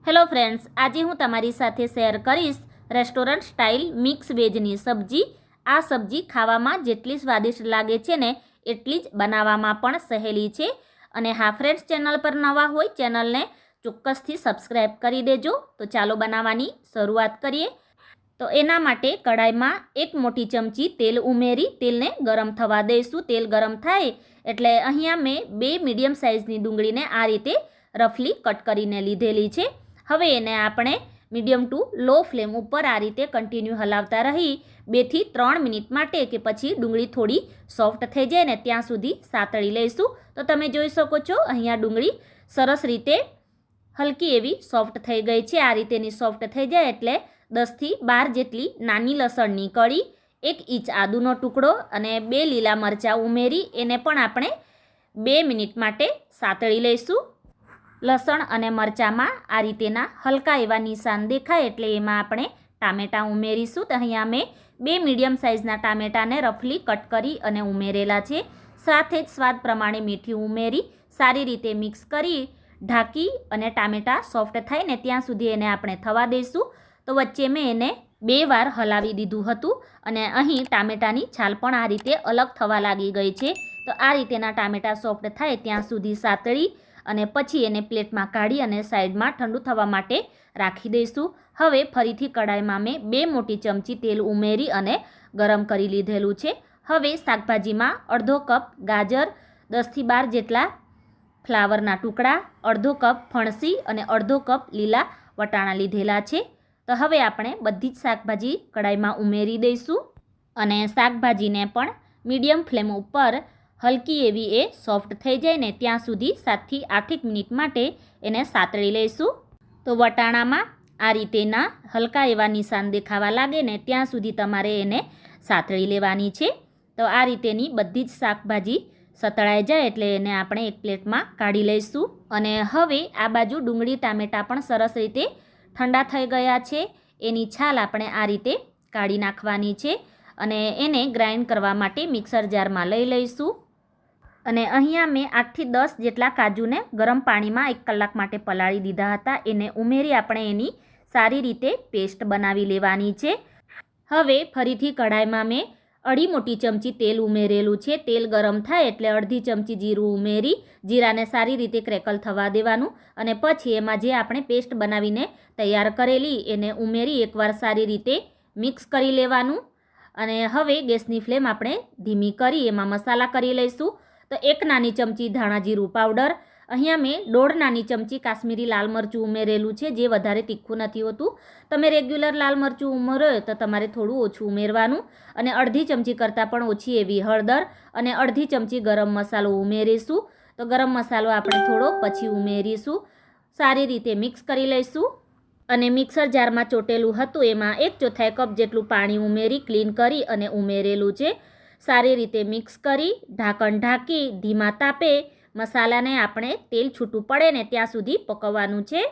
Hello friends, આજે હું તમારી સાથે શેર કરીશ રેસ્ટોરન્ટ સ્ટાઇલ મિક્સ વેજની સબ્જી। આ સબ્જી ખાવામાં જેટલી સ્વાદિષ્ટ લાગે છે ને એટલી જ બનાવવામાં પણ સહેલી છે। અને હા ફ્રેન્ડ્સ, ચેનલ પર નવા હોય ચેનલને ચોક્કસથી સબસ્ક્રાઈબ કરી દેજો। તો ચાલો બનાવવાની શરૂઆત કરીએ। તો એના માટે કડાઈમાં 1 મોટી ચમચી તેલ ઉમેરી તેલને ગરમ થવા દઈશું। તેલ ગરમ થાય એટલે અહીંયા મેં 2 મીડિયમ સાઇઝની ડુંગળીને આ રીતે રફલી કટ કરીને લીધેલી છે। હવે એને આપણે મીડિયમ ટુ લો ફ્લેમ ઉપર આ રીતે કન્ટિન્યુ હલાવતા રહી 2 થી 3 મિનિટ માટે કે પછી ડુંગળી થોડી સોફ્ટ થઈ જાય ને ત્યાં સુધી સાતળી લઈશું। તો તમે જોઈ શકો છો અહીંયા ડુંગળી સરસ રીતે હલકી એવી સોફ્ટ થઈ ગઈ છે। આ રીતેની સોફ્ટ થઈ જાય એટલે 10 થી 12 જેટલી નાની લસણની કળી, 1 ઇંચ આદુનો ટુકડો અને 2 લીલા મરચાં ઉમેરી એને પણ આપણે 2 મિનિટ માટે સાતળી લઈશું। લસણ અને મરચાંમાં આ રીતેના હલકા એવા નિશાન દેખાય એટલે એમાં આપણે ટામેટાં ઉમેરીશું। તો અહીંયા મેં 2 મીડિયમ સાઇઝના ટામેટાને રફલી કટ કરી અને ઉમેરેલા છે। સાથે જ સ્વાદ પ્રમાણે મીઠું ઉમેરી સારી રીતે મિક્સ કરી ઢાંકી અને ટામેટાં સોફ્ટ થાય ને ત્યાં સુધી એને આપણે થવા દઈશું। તો વચ્ચે મેં એને 2 વાર હલાવી દીધું હતું અને અહીં ટામેટાની છાલ પણ આ રીતે અલગ થવા લાગી ગઈ છે। તો આ રીતેના ટામેટાં સોફ્ટ થાય ત્યાં સુધી સાતળી અને પછી એને પ્લેટમાં કાઢી અને સાઈડમાં ઠંડુ થવા માટે રાખી દઈશું। હવે ફરીથી કડાઈમાં મેં 2 મોટી ચમચી તેલ ઉમેરી અને ગરમ કરી લીધેલું છે। હવે શાકભાજીમાં અડધો કપ ગાજર, 10 થી 12 જેટલા ફ્લાવરના ટુકડા, અડધો કપ ફણસી અને અડધો કપ લીલા વટાણા લીધેલા છે। તો હવે આપણે બધી જ શાકભાજી કડાઈમાં ઉમેરી દઈશું અને શાકભાજીને પણ મીડિયમ ફ્લેમ ઉપર હલકી એવી એ સોફ્ટ થઈ જાય ને ત્યાં સુધી 7 થી 8 મિનિટ માટે એને સાતળી લઈશું। તો વટાણામાં આ રીતેના હલકા એવા નિશાન દેખાવા લાગે ને ત્યાં સુધી તમારે એને સાતળી લેવાની છે। તો આ રીતેની બધી જ શાકભાજી સતળાઈ જાય એટલે એને આપણે એક પ્લેટમાં કાઢી લઈશું। અને હવે આ બાજુ ડુંગળી ટામેટાં પણ સરસ રીતે ઠંડા થઈ ગયા છે। એની છાલ આપણે આ રીતે કાઢી નાખવાની છે અને એને ગ્રાઇન્ડ કરવા માટે મિક્સર જારમાં લઈ લઈશું। અને અહીંયા મેં 8 થી 10 જેટલા કાજુને ગરમ પાણીમાં 1 કલાક માટે પલાળી દીધા હતા। એને ઉમેરી આપણે એની સારી રીતે પેસ્ટ બનાવી લેવાની છે। હવે ફરીથી કઢાઈમાં મેં 2.5 મોટી ચમચી તેલ ઉમેરેલું છે। તેલ ગરમ થાય એટલે અડધી ચમચી જીરું ઉમેરી જીરાને સારી રીતે ક્રેકલ થવા દેવાનું અને પછી એમાં જે આપણે પેસ્ટ બનાવીને તૈયાર કરેલી એને ઉમેરી એકવાર સારી રીતે મિક્સ કરી લેવાનું। અને હવે ગેસની ફ્લેમ આપણે ધીમી કરી એમાં મસાલા કરી લઈશું। તો 1 નાની ચમચી ધાણા જીરું પાવડર, અહીંયા મેં 1.5 નાની ચમચી કાશ્મીરી લાલ મરચું ઉમેરેલું છે જે વધારે તીખું નથી હોતું। તમે રેગ્યુલર લાલ મરચું ઉમેરો તો તમારે થોડું ઓછું ઉમેરવાનું। અને અડધી ચમચી કરતાં પણ ઓછી એવી હળદર અને અડધી ચમચી ગરમ મસાલો ઉમેરીશું। તો ગરમ મસાલો આપણે થોડો પછી ઉમેરીશું। સારી રીતે મિક્સ કરી લઈશું અને મિક્સર જારમાં ચોટેલું હતું એમાં 1/4 કપ જેટલું પાણી ઉમેરી ક્લીન કરી અને ઉમેરેલું છે। સારી રીતે મિક્સ કરી ઢાંકણ ઢાંકી ધીમા તાપે મસાલાને આપણે તેલ છૂટું પડે ને ત્યાં સુધી પકવવાનું છે।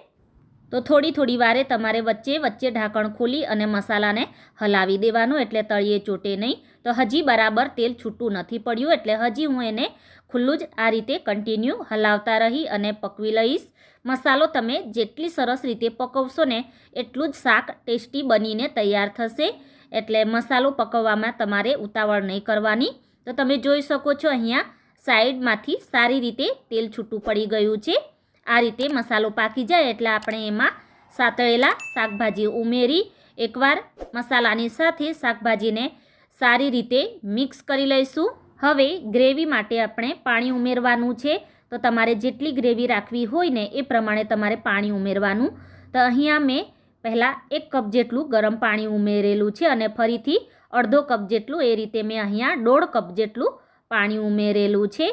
તો થોડી વારે તમારે વચ્ચે વચ્ચે ઢાંકણ ખોલી અને મસાલાને હલાવી દેવાનું એટલે તળિયે ચોટે નહીં। તો હજી બરાબર તેલ છૂટું નથી પડ્યું એટલે હજી હું એને ખુલ્લું જ આ રીતે કન્ટિન્યુ હલાવતા રહી અને પકવી લઈશ। મસાલો તમે જેટલી સરસ રીતે પકવશો ને એટલું જ શાક ટેસ્ટી બનીને તૈયાર થશે। એટલે મસાલો પકવવામાં તમારે ઉતાવળ નહીં કરવાની। તો તમે જોઈ શકો છો અહીંયા સાઈડમાંથી સારી રીતે તેલ છૂટું પડી ગયું છે। આ રીતે મસાલો પાકી જાય એટલે આપણે એમાં સાતળેલા શાકભાજી ઉમેરી એકવાર મસાલાની સાથે શાકભાજીને સારી રીતે મિક્સ કરી લઈશું। હવે ગ્રેવી માટે આપણે પાણી ઉમેરવાનું છે। તો તમારે જેટલી ગ્રેવી રાખવી હોય ને એ પ્રમાણે તમારે પાણી ઉમેરવાનું। તો અહીંયા મેં પહેલાં 1 કપ જેટલું ગરમ પાણી ઉમેરેલું છે અને ફરીથી અડધો કપ જેટલું એ રીતે મેં અહીંયા 1.5 કપ જેટલું પાણી ઉમેરેલું છે।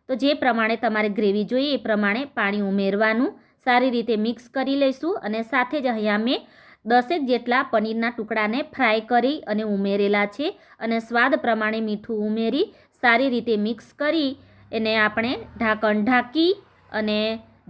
તો જે પ્રમાણે તમારે ગ્રેવી જોઈએ એ પ્રમાણે પાણી ઉમેરવાનું। સારી રીતે મિક્સ કરી લઈશું અને સાથે જ અહીંયા મેં 10 જેટલા પનીરના ટુકડાને ફ્રાય કરી અને ઉમેરેલા છે અને સ્વાદ પ્રમાણે મીઠું ઉમેરી સારી રીતે મિક્સ કરી એને આપણે ઢાંકણ ઢાંકી અને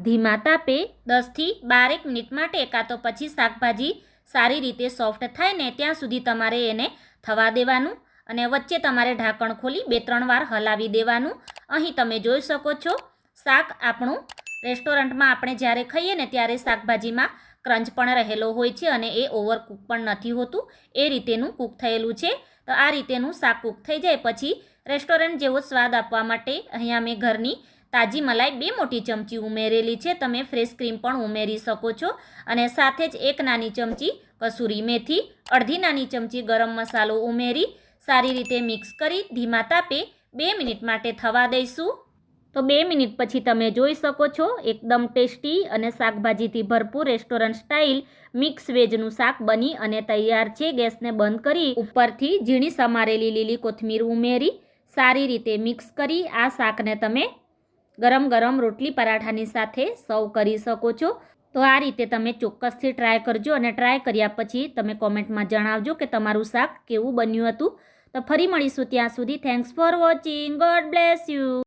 ધીમા તાપે 10 થી 12 મિનિટ માટે કાં તો પછી શાકભાજી સારી રીતે સોફ્ટ થાય ને ત્યાં સુધી તમારે એને થવા દેવાનું અને વચ્ચે તમારે ઢાંકણ ખોલી 2-3 વાર હલાવી દેવાનું। અહીં તમે જોઈ શકો છો શાક આપણું રેસ્ટોરન્ટમાં આપણે જ્યારે ખાઈએ ને ત્યારે શાકભાજીમાં ક્રંચ પણ રહેલો હોય છે અને એ ઓવરકૂક પણ નથી હોતું. એ રીતેનું કૂક થયેલું છે. તો આ રીતેનું શાક કૂક થઈ જાય પછી રેસ્ટોરન્ટ જેવો સ્વાદ આપવા માટે અહીંયા મેં ઘરની તાજી મલાઈ 2 મોટી ચમચી ઉમેરેલી છે. તમે ફ્રેશ ક્રીમ પણ ઉમેરી શકો છો. અને સાથે જ 1 નાની ચમચી કસૂરી મેથી, અડધી નાની ચમચી ગરમ મસાલો ઉમેરી સારી રીતે મિક્સ કરી ધીમા તાપે 2 મિનિટ માટે થવા દઈશું. તો 2 મિનિટ પછી તમે જોઈ શકો છો એકદમ ટેસ્ટી અને શાકભાજીથી ભરપૂર રેસ્ટોરન્ટ સ્ટાઇલ મિક્સ વેજનું શાક બની અને તૈયાર છે. ગેસને બંધ કરી ઉપરથી ઝીણી સમારેલી લીલી કોથમીર ઉમેરી સારી રીતે મિક્સ કરી આ શાકને તમે ગરમ ગરમ રોટલી પરાઠાની સાથે સર્વ કરી શકો છો. તો આ રીતે તમે ચોક્કસથી ટ્રાય કરજો અને ટ્રાય કર્યા પછી તમે કોમેન્ટમાં જણાવજો કે તમારું શાક કેવું બન્યું હતું. તો ફરી મળીશું ત્યાં સુધી. Thanks for watching. God bless you.